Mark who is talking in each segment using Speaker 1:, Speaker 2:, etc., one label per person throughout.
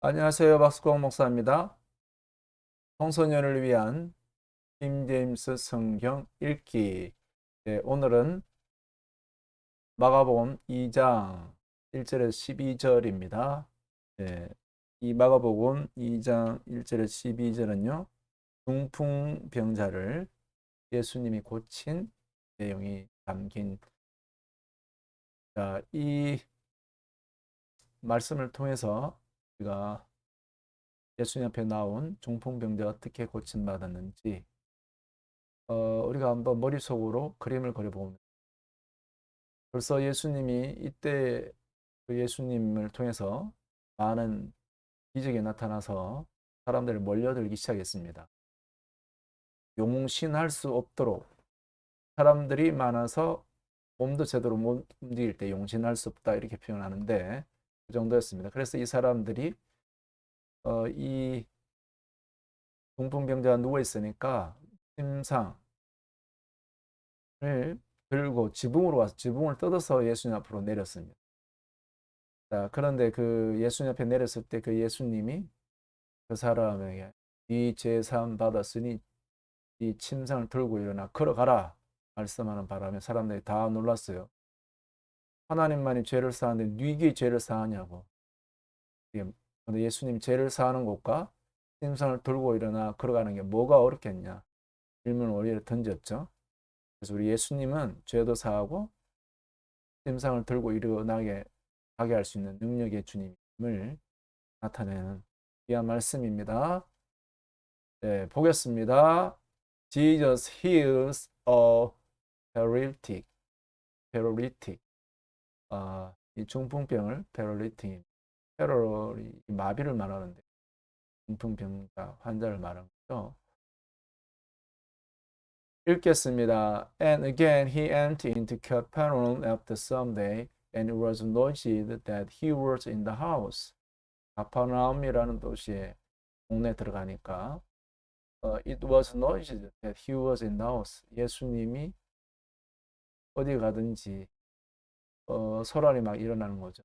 Speaker 1: 안녕하세요. 박수광 목사입니다. 청소년을 위한 킹 제임스 성경 읽기. 네, 오늘은 마가복음 2장 1절에서 12절입니다. 네, 이 마가복음 2장 1절에서 12절은요. 중풍병자를 예수님이 고친 내용이 담긴 이 말씀을 통해서 우리가 예수님 앞에 나온 중풍병자가 어떻게 고침받았는지 우리가 한번 머릿속으로 그림을 그려보면 벌써 예수님이 이때 그 예수님을 통해서 많은 기적이 나타나서 사람들이 몰려들기 시작했습니다. 용신할 수 없도록 사람들이 많아서 몸도 제대로 못 움직일 때 용신할 수 없다 이렇게 표현하는데 그 정도였습니다. 그래서 이 사람들이 이 중풍병자가 누워 있으니까 침상을 들고 지붕으로 와서 지붕을 뜯어서 예수님 앞으로 내렸습니다. 자, 그런데 그 예수님 앞에 내렸을 때 그 예수님이 그 사람에게 네 제사함 받았으니 이 침상을 들고 일어나 걸어가라 말씀하는 바람에 사람들이 다 놀랐어요. 하나님만이 죄를 사하는데 네게 죄를 사하냐고. 근데 예수님 죄를 사하는 것과 침상을 들고 일어나 걸어가는 게 뭐가 어렵겠냐 질문을 오히려 던졌죠. 그래서 우리 예수님은 죄도 사하고 침상을 들고 일어나게 하게 할 수 있는 능력의 주님을 나타내는 귀한 말씀입니다. 네, 보겠습니다. Jesus heals a paralytic. paralytic. 이 중풍병을 paralytic. 패럴이 마비를 말하는데 중풍병자 환자를 말하는 거죠. 읽겠습니다. And again he entered into Capernaum after some day, and it was noised that he was in the house. 가퍼나움이라는 도시에 동네 들어가니까 it was noised that he was in the house. 예수님이 어디 가든지 소란이 막 일어나는 거죠.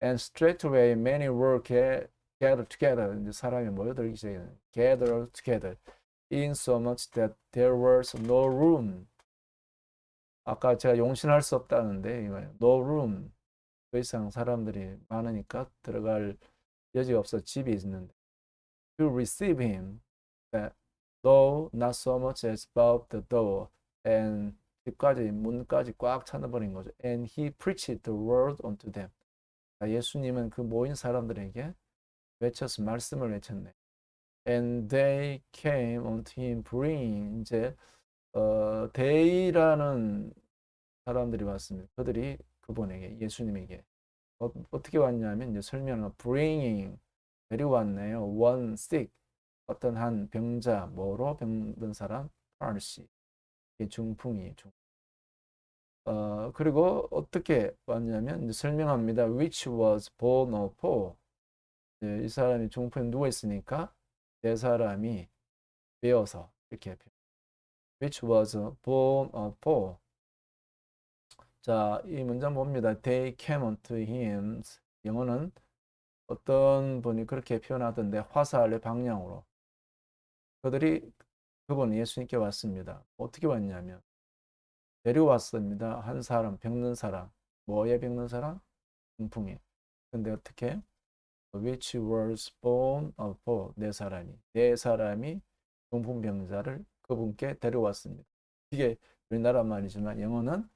Speaker 1: And straightway many were gathered together. 이제 사람이 모여들기 시작해요. Gathered together. In so much that there was no room. 아까 제가 용신할 수 없다는데 no room. 더 이상 사람들이 많으니까 들어갈 여지가 없어 집이 있는데 to receive him. Though not so much as about the door. And 집까지 문까지 꽉 차버린 거죠. And he preached the word unto them. 예수님은 그 모인 사람들에게 외쳐서 말씀을 외쳤네. And they came unto him bringing 이제 대의라는 사람들이 왔습니다. 그들이 그분에게 예수님에게 어떻게 왔냐면 이제 설명을 bringing 데려왔네요. one sick 어떤 한 병자 뭐로 병든 사람 palsy 중풍이 그리고 어떻게 왔냐면 이제 설명합니다. which was born of poor 이 사람이 중풍에 누워 있으니까 네 사람이 베어서 이렇게 which was born of poor. 자, 이 문장 봅니다. They came unto him. 영어는 어떤 분이 그렇게 표현하던데 화살의 방향으로 그들이 그분 예수님께 왔습니다. 어떻게 왔냐면 데려왔습니다. 한 사람 병든 사람 뭐에 병든 사람? 중풍에. 근데 어떻게? which was born of poor 네 사람이 중풍병자를 그분께 데려왔습니다. 이게 우리나라 말이지만 영어는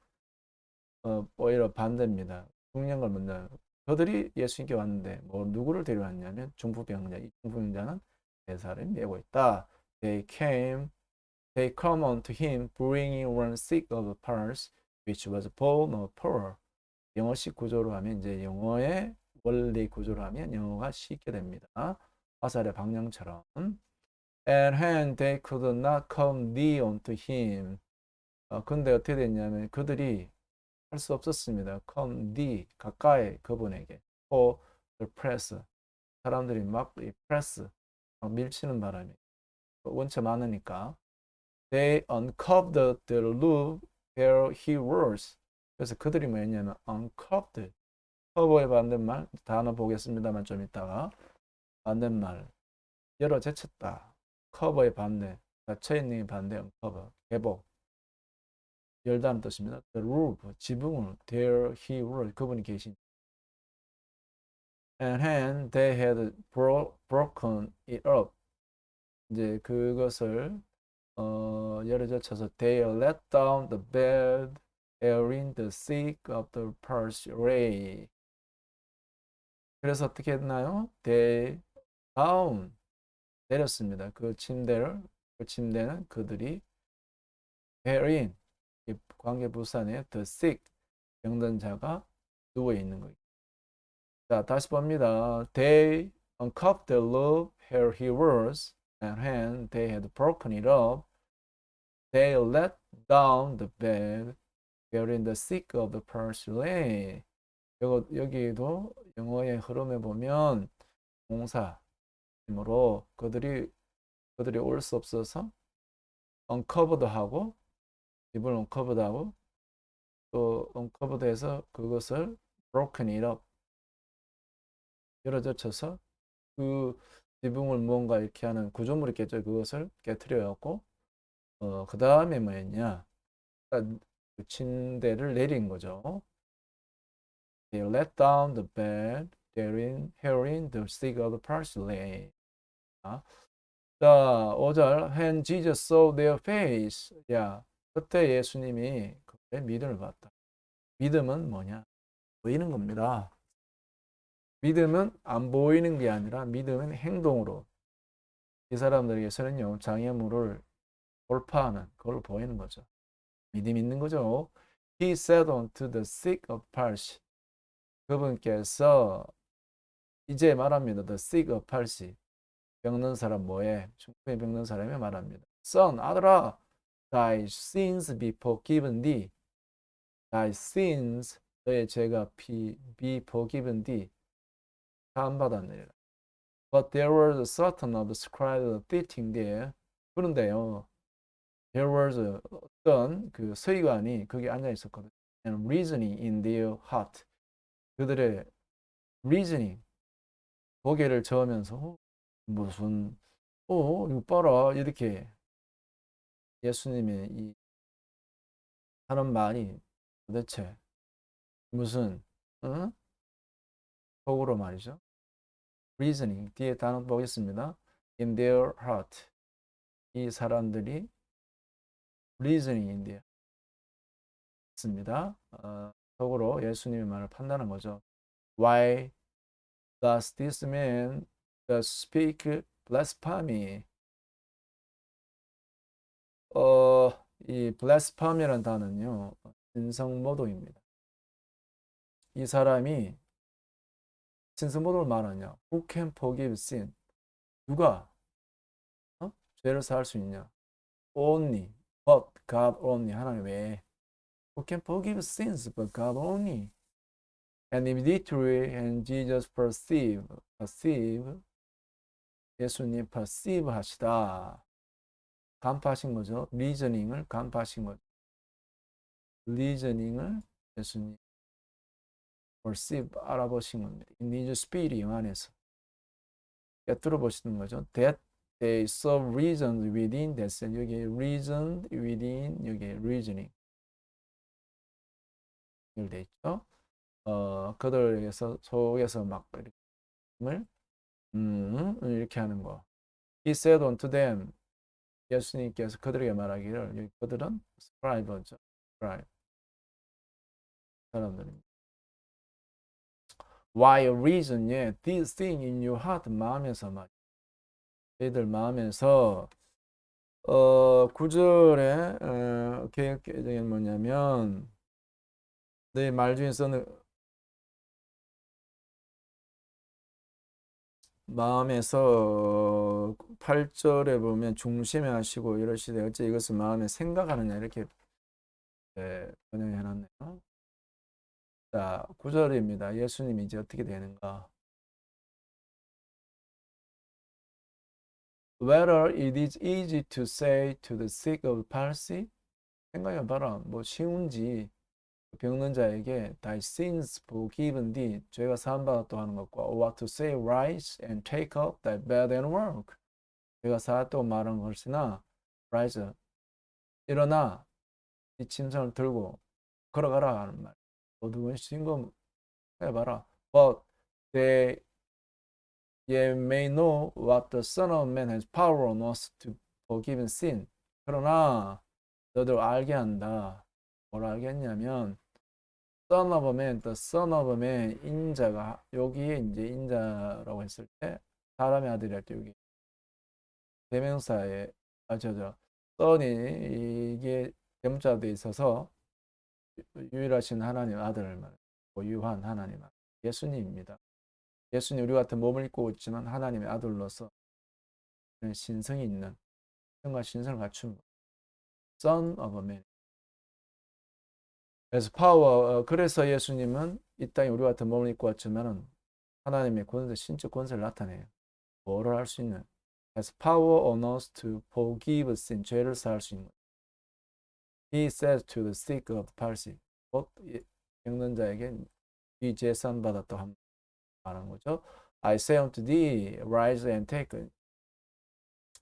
Speaker 1: 오히려 반대입니다. 중요한 걸 먼저 그들이 예수님께 왔는데 뭐 누구를 데려왔냐면 중풍병자. 이 중풍병자는 네 사람이 메고 있다. They come unto him bringing one sick of palsy which was born of poor. 영어식 구조로 하면 이제 영어의 원리 구조로 하면 영어가 쉽게 됩니다. 화살의 방향처럼. And when they could not come near unto him. 근데 어떻게 됐냐면 그들이 할 수 없었습니다. come near 가까이 그분에게. for the press 사람들이 막 press 막 밀치는 바람에 원체 많으니까 they uncovered the roof where he was. 그래서 그들이 뭐였냐면 uncovered 커버의 반대말 단어 보겠습니다만 좀 이따가 반대말 열어 제쳤다. 커버의 반대. 닫혀있는 반대 uncover. 개복. 열다는 뜻입니다. The roof. 지붕을 there he was. 그분이 계신. And they had broken it up. 이제 그것을 열어 젖혀서 they let down the bed, airing the sick of the parsley. 그래서 어떻게 했나요? They down 내렸습니다. 그 침대는 그들이 airing 관계 부사에 the sick 병든 자가 누워 있는 거예요. 자, 다시 봅니다. They uncuffed the roof where he was, and when they had broken it up, they let down the bed, wherein the sick of the person lay. 여기도 영어의 흐름에 보면 동사이므로 그들이 올 수 없어서 uncovered하고 입을 uncovered하고 또 uncovered해서 그것을 broken it up 열어젖혀서 그 지붕을 무언가 이렇게 하는 구조물이 있겠죠. 그것을 깨트려갖고 그 다음에 뭐였냐? 그 침대를 내린 거죠. They let down the bed, hearing the sick of the parsley. 자, 5절. When Jesus saw their face. 야, 그때 예수님이 그의 믿음을 봤다. 믿음은 뭐냐? 보이는 겁니다. 믿음은 안 보이는 게 아니라 믿음은 행동으로. 이 사람들에게서는요, 장애물을 돌파하는 그걸 보이는 거죠. 믿음 있는 거죠. He said unto the sick of palsy. 그분께서 이제 말합니다. The sick of palsy. 병든 사람 뭐에? 중풍에 병든 사람이 말합니다. Son, 아들아, thy sins be forgiven thee. Thy sins, 너의 죄가 be forgiven thee. 사함받았느니라. But there was a certain of the scribes sitting there. 그런데요, there was 어떤 그 서기관이 거기 앉아 있었거든요. And reasoning in their heart. 그들의 reasoning, 고개를 저으면서 무슨 이거 봐라 이렇게 예수님의 이 하는 말이 도대체 무슨 속으로 말이죠. reasoning 뒤에 단어 보겠습니다. in their heart 이 사람들이 reasoning in their 습니다. 속으로 예수님의 말을 판단한 거죠. Why does this man speak blasphemy? 이 blasphemy라는 단어는요, 신성모독입니다. 이 사람이 신성모독을 말하냐? Who can forgive sin? 누가 죄를 사할 수 있냐? Only, but God only. 하나님 외에. Who can forgive sins but God only? And immediately, and Jesus perceive, 예수님 perceive 하시다. 간파하신 거죠. 리저닝을 간파하신 거죠. 리저닝을 예수님 perceive 알아보신 겁니다. In his spirit 안에서 꿰뚫어 보시는 거죠. That they saw reasons within that said 여기 reason within 여기 reasoning 연결돼 있죠. 그들에게서 속에서 막 이렇게 하는 거. He said unto them 예수님께서 그들에게 말하기를 그들은 스크라이버죠. 스크라이브 사람들입니다. Why reason this thing in your heart 마음에서 말. 저희들 마음에서 9절에 계획 개정이 뭐냐면 내 말 중에서는 마음에서 8절에 보면 중심에 하시고 이러시되 어째 이것을 마음에 생각하느냐 이렇게 번역해 놨네요. 자, 9절입니다. 예수님이 이제 어떻게 되는가? Whether it is easy to say to the sick of palsy 생각해봐라. 뭐 쉬운지 병든 자에게 thy sins forgiven thee 죄가 사함받았다고 하는 것과 what to say rise and take up thy bed and work 죄가 사았다고 말하는 것이나 rise 일어나 이 침상을 들고 걸어가라 하는 말. 누군 신고 해봐라. But they ye may know what the Son of Man has power on us to forgive sin. 그러나 너들 알게 한다. 뭘 알겠냐면 Son of Man, the Son of Man 인자가 여기에 이제 인자라고 했을 때 사람의 아들이랄 때 여기 대명사에 Son이 이게 대문자돼 있어서 유일하신 하나님 아들을 말해요. 유한 하나님 아들. 예수님입니다. 예수님 우리 같은 몸을 입고 있지만 하나님의 아들로서 신성이 있는 신과 신성을 갖춘 Son of Man. 그래서 그래서 예수님은 이 땅에 우리 같은 몸을 입고 왔지만은 하나님의 권세, 신적 권세를 나타내요. 뭐를 할 수 있는? Has power on us to forgive sin. 죄를 사할 수 있는. He says to the sick of palsy. 곧 병든 자에게 이 재산 받았다고 말하는 거죠. I say unto thee, rise and take.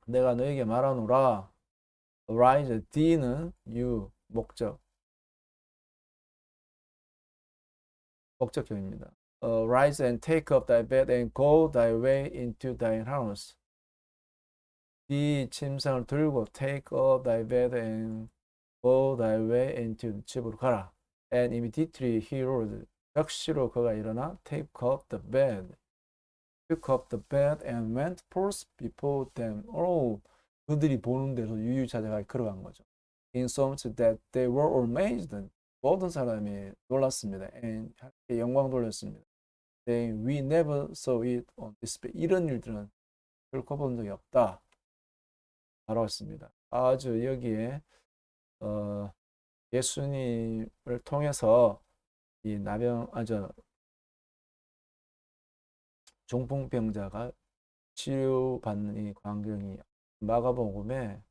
Speaker 1: 내가 너에게 말하노라. Rise, thee는 you, 목적형입니다. Rise and take up thy bed and go thy way into thine house. 네 침상을 들고 take up thy bed and go thy way into 집으로 가라. And immediately he rose. 역시로 그가 일어나 take up the bed. took up the bed and went forth before them all. 그들이 보는 데서 유유자적하게 걸어간 거죠. In so much that they were all amazed. 모든 사람이 놀랐습니다. and 영광 돌렸습니다. saying, we never saw it on display. 이런 일들은 결코 본 적이 없다. 라고 했습니다. 아주 여기에 예수님을 통해서 이 중풍병자가 치료받는 이 광경이 마가복음에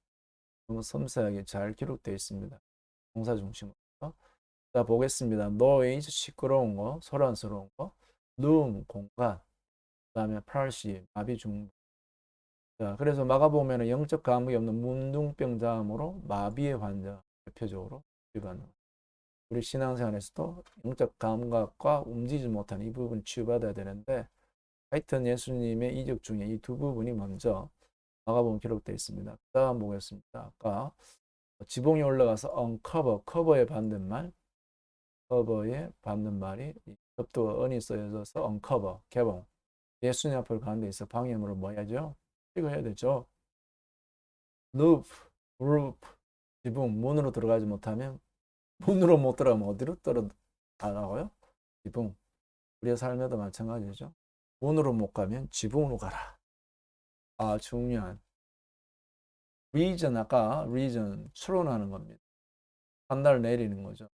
Speaker 1: 너무 섬세하게 잘 기록되어 있습니다. 동사 중심으로. 자, 보겠습니다. noise, 시끄러운 거, 소란스러운 거, room, 공간, 그 다음에 palsy, 마비 중풍. 자, 그래서 마가복음에는 영적 감각이 없는 문둥병자암으로 마비의 환자 대표적으로 치유받는 우리 신앙생활에서도 영적 감각과 움직이지 못하는 이 부분 치유받아야 되는데 하여튼 예수님의 이적 중에 이 두 부분이 먼저 마가복음 기록되어 있습니다. 다음 보겠습니다. 아까 지붕이 올라가서 uncover, 커버의 반대말, 커버의 반대말이 접두가 언이 써져서 uncover, 개봉. 예수님 앞을 가는 데 있어 방해물을 뭐 해야죠? 찍어야 되죠. roof, 지붕, 문으로 들어가지 못하면 문으로 못 들어가면 어디로 들어가고요? 지붕. 우리의 삶에도 마찬가지죠. 문으로 못 가면 지붕으로 가라. 아, 중요한. reason, 아까 reason, 추론하는 겁니다. 판단을 내리는 거죠.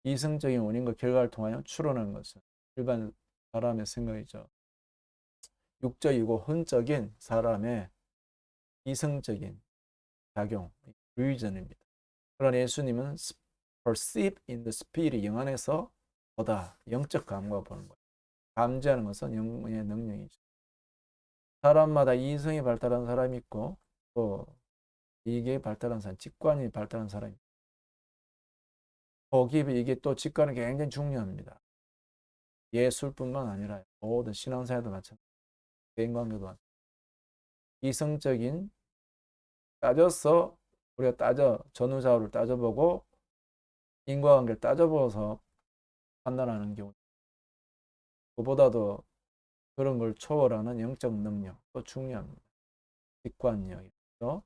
Speaker 1: 이성적인 원인과 결과를 통하여 추론하는 것은 일반 사람의 생각이죠. 육적이고 혼적인 사람의 이성적인 작용, reason입니다. 그러나 예수님은 perceive in the spirit, 영 안에서 보다, 영적 감각을 보는 거예요. 감지하는 것은 영의 능력이죠. 사람마다 이성이 발달한 사람이 있고 또 이게 발달한 사람, 직관이 발달한 사람이 있고 거기에 이게 또 직관이 굉장히 중요합니다. 예술뿐만 아니라 모든 신앙생활도 마찬가지고 대인관계도 마찬가지고 이성적인 따져서 우리가 전후좌우를 따져보고 인과관계를 따져보아서 판단하는 경우 그보다도 그런 걸 초월하는 영적 능력도 중요합니다. 직관력이죠.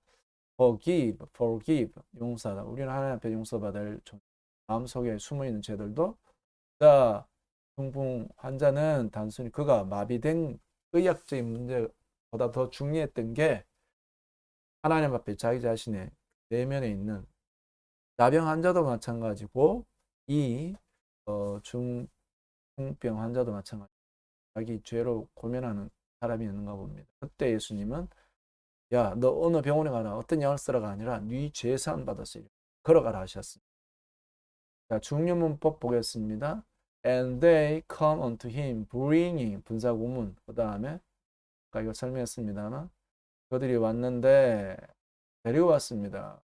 Speaker 1: forgive, 용서하다. 우리는 하나님 앞에 용서받을 마음속에 숨어있는 죄들도 자, 중풍 환자는 단순히 그가 마비된 의학적인 문제보다 더 중요했던 게 하나님 앞에 자기 자신의 내면에 있는 나병 환자도 마찬가지고 이 중풍병 환자도 마찬가지 자기 죄로 고민하는 사람이 있는가 봅니다. 그때 예수님은 야, 너 어느 병원에 가라. 어떤 약을 쓰라가 아니라 네 죄 사함 받았어요. 걸어가라 하셨습니다. 자, 중요문법 보겠습니다. And they come unto him bringing 분사구문. 그 다음에 아까 이거 설명했습니다만 그들이 왔는데 데리고 왔습니다.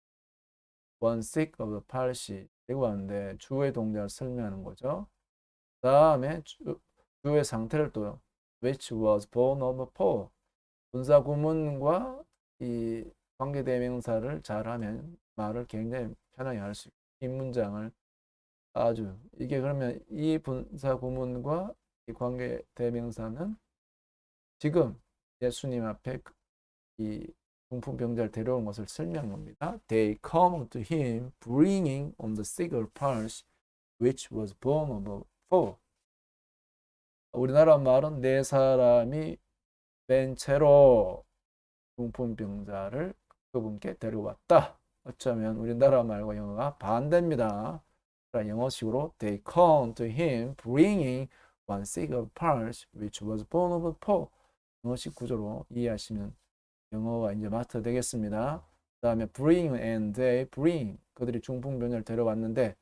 Speaker 1: One sick of the palsy. 데리고 왔는데 주의 동작을 설명하는 거죠. 그 다음에 주의 상태를 또 which was born of a poor. 분사구문과 이 관계대명사를 잘하면 말을 굉장히 편하게 할 수 있고 이 문장을 아주 이게 그러면 이 분사구문과 이 관계대명사는 지금 예수님 앞에 이 중풍병자를 데려온 것을 설명한 겁니다. They come to him bringing on the sick palsy which was born of a fool. 우리나라 말은 네 사람이 맨 채로 중풍병자를 그분께 데려왔다. 어쩌면 우리나라 말과 영어가 반대입니다. 영어식으로 they come to him bringing one sick of palsy which was born of a poor. 영어식 구조로 이해하시면 영어가 이제 마스터 되겠습니다. 그 다음에 bring and they bring. 그들이 중풍병자를 데려왔는데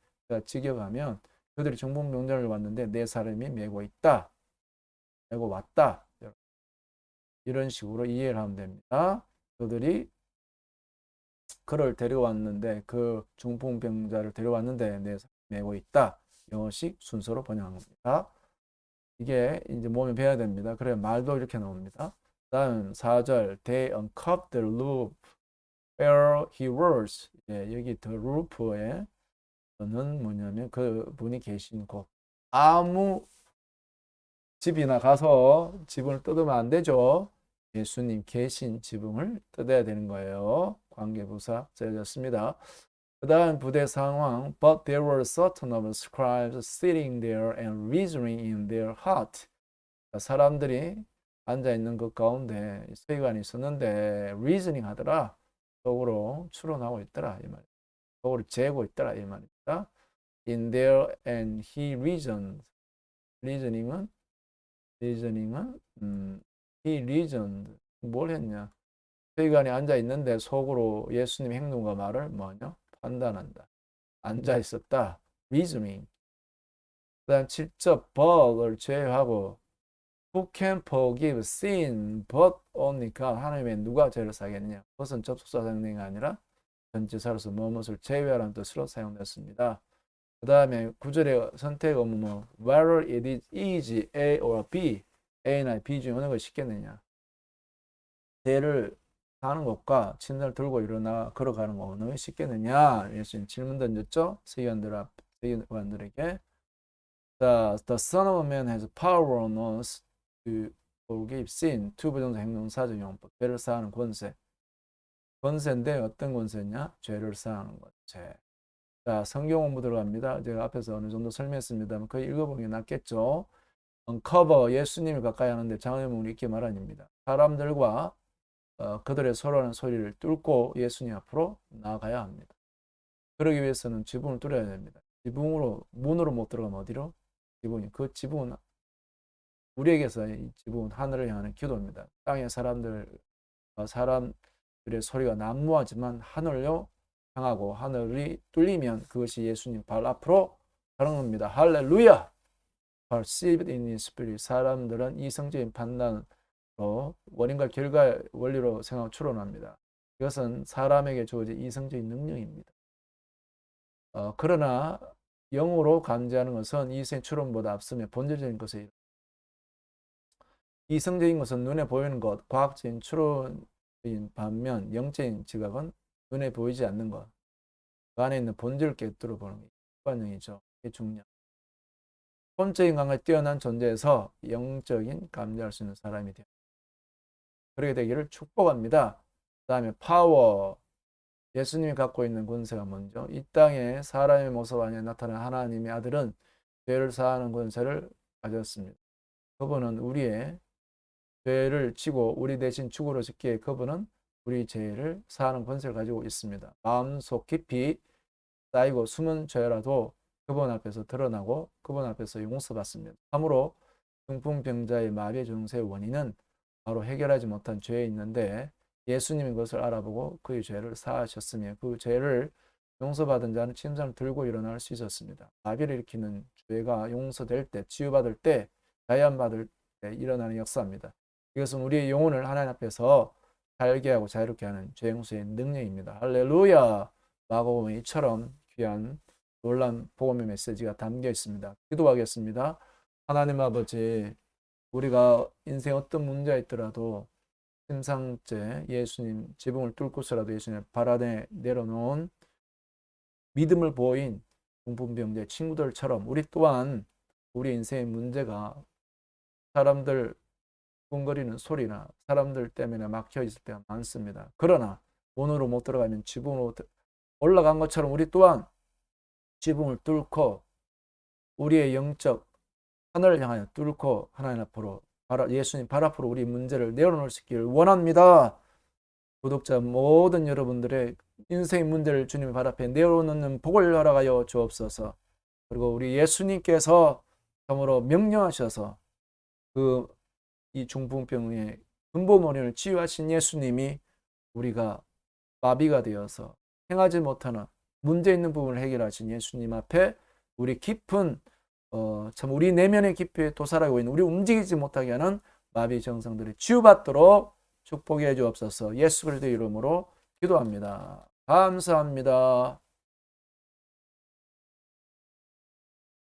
Speaker 1: 직역하면 그들이 중풍병자를 왔는데 네 사람이 메고 있다. 메고 왔다. 이런 식으로 이해를 하면 됩니다. 그들이 그를 데려왔는데 그 중풍병자를 데려왔는데 네 사람이 메고 있다. 영어식 순서로 번역한 겁니다. 이게 이제 몸에 배워야 됩니다. 그래 말도 이렇게 나옵니다. 다음 4절 They uncovered the roof where he was. 예, 여기 the roof에는 뭐냐면 그 분이 계신 곳. 아무 집이나 가서 지붕을 뜯으면 안 되죠. 예수님 계신 지붕을 뜯어야 되는 거예요. 관계부사 쓰여졌습니다. 그 다음 부대 상황 But there were certain of the scribes sitting there and reasoning in their heart. 사람들이 앉아있는 그 가운데 서기관이 있었는데 reasoning 하더라. 속으로 추론하고 있더라. 이 말. 속으로 재고 있더라. 이 말입니다. In there and he reasoned. reasoning은 he reasoned. 뭘 했냐? 서기관이 앉아 있는데 속으로 예수님 행동과 말을 뭐냐? 판단한다. 앉아 있었다. reasoning. 그다음 7절 but을 제외하고 Who can forgive sin but only God. 하나님의 누가 죄를 사겠느냐. 그것은 접속사 사용된 게 아니라 전치사로서 무엇을 제외하라는 뜻으로 사용됐습니다. 그 다음에 9절의 선택 의문 뭐 whether it is easy A or B. A나 B 중에 어느 걸 시켰느냐. 죄를 사는 것과 침대를 들고 일어나 걸어가는 거 어느 걸 시켰느냐. 예수님 질문 던졌죠. 서기관들에게 The Son of Man has power on us to forgive sin. 투부정사 행동사적 용법. 죄를 사하는 권세. 권세인데 어떤 권세냐? 죄를 사하는 권세. 자, 성경 공부 들어갑니다. 제가 앞에서 어느 정도 설명했습니다만 거의 읽어보는 게 낫겠죠. uncover 예수님을 가까이 하는데 장애물이 이렇게 말합니다. 사람들과 그들의 서로하는 소리를 뚫고 예수님 앞으로 나아가야 합니다. 그러기 위해서는 지붕을 뚫어야 됩니다. 지붕으로 문으로 못 들어가면 어디로? 지붕이. 그 지붕은 우리에게서 이 지붕은 하늘을 향하는 기도입니다. 땅의 사람들의 소리가 난무하지만 하늘로 향하고 하늘이 뚫리면 그것이 예수님 발 앞으로 가는 겁니다. 할렐루야! Perceived in his spirit. 사람들은 이성적인 판단으로 원인과 결과의 원리로 생각하고 추론합니다. 이것은 사람에게 주어진 이성적인 능력입니다. 그러나 영으로 감지하는 것은 이성 추론보다 앞서며 본질적인 것에 이성적인 것은 눈에 보이는 것, 과학적인 추론인 반면 영적인 지각은 눈에 보이지 않는 것, 그 안에 있는 본질을 깨뜨려 보는 게 일반적이죠. 이게 중요합니다. 혼적인 감각에 뛰어난 존재에서 영적인 감지할 수 있는 사람이 되어 그렇게 되기를 축복합니다. 그 다음에 파워. 예수님이 갖고 있는 권세가 먼저 이 땅에 사람의 모습 안에 나타난 하나님의 아들은 죄를 사하는 권세를 가졌습니다. 그분은 우리의 죄를 지고 우리 대신 죽으러 죽기에 그분은 우리 죄를 사하는 권세를 가지고 있습니다. 마음속 깊이 쌓이고 숨은 죄라도 그분 앞에서 드러나고 그분 앞에서 용서받습니다. 참으로 중풍병자의 마비의 증세의 원인은 바로 해결하지 못한 죄에 있는데 예수님이 그것을 알아보고 그의 죄를 사하셨으며 그 죄를 용서받은 자는 침상을 들고 일어날 수 있었습니다. 마비를 일으키는 죄가 용서될 때, 치유받을 때, 자연받을 때 일어나는 역사입니다. 이것은 우리의 영혼을 하나님 앞에서 살게 하고 자유롭게 하는 죄 용서의 능력입니다. 할렐루야! 마가복음에 이처럼 귀한 놀란 복음의 메시지가 담겨 있습니다. 기도하겠습니다. 하나님 아버지, 우리가 인생 어떤 문제가 있더라도 침상째 예수님 지붕을 뚫고서라도 예수님 발 아래 내려놓은 믿음을 보인 중풍병자의 친구들처럼 우리 또한 우리 인생의 문제가 사람들 꿍거리는 소리나 사람들 때문에 막혀 있을 때가 많습니다. 그러나 문으로 못 들어가면 지붕으로 올라간 것처럼 우리 또한 지붕을 뚫고 우리의 영적 하늘을 향하여 뚫고 하나님 앞으로 예수님 발 앞으로 우리 문제를 내려놓을 수 있기를 원합니다. 구독자 모든 여러분들의 인생의 문제를 주님의 발 앞에 내려놓는 복을 허락하여 주옵소서. 그리고 우리 예수님께서 참으로 명령하셔서 이 중풍병의 근본 원인을 치유하신 예수님이 우리가 마비가 되어서 행하지 못하는 문제 있는 부분을 해결하신 예수님 앞에 우리 깊은 참 우리 내면의 깊이에 도살하고 있는 우리 움직이지 못하게 하는 마비 정상들이 치유받도록 축복해 주옵소서. 예수 그리스도의 이름으로 기도합니다. 감사합니다.